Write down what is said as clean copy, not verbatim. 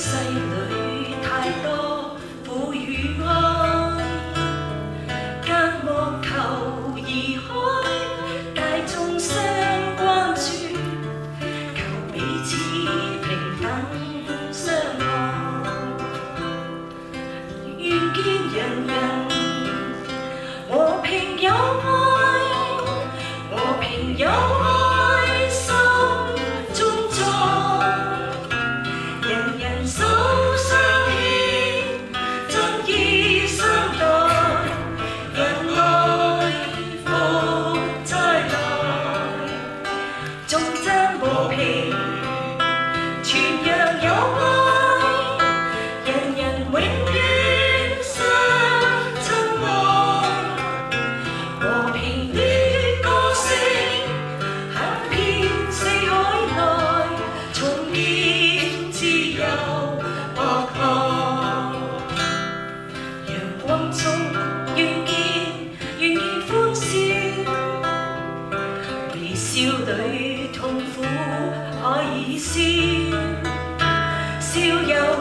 世里太多苦與愛，隔膜求移開，大眾相關注，求彼此平等相愛，願見人人和平友愛，和平友愛心中在，人人手相牽，真意相待，人來福再來，頌讚和平，傳揚友愛，人人永遠相親愛，和平的歌聲行遍四海內，重建自由博愛。陽光中願見歡笑，微笑裏痛苦可以消，笑有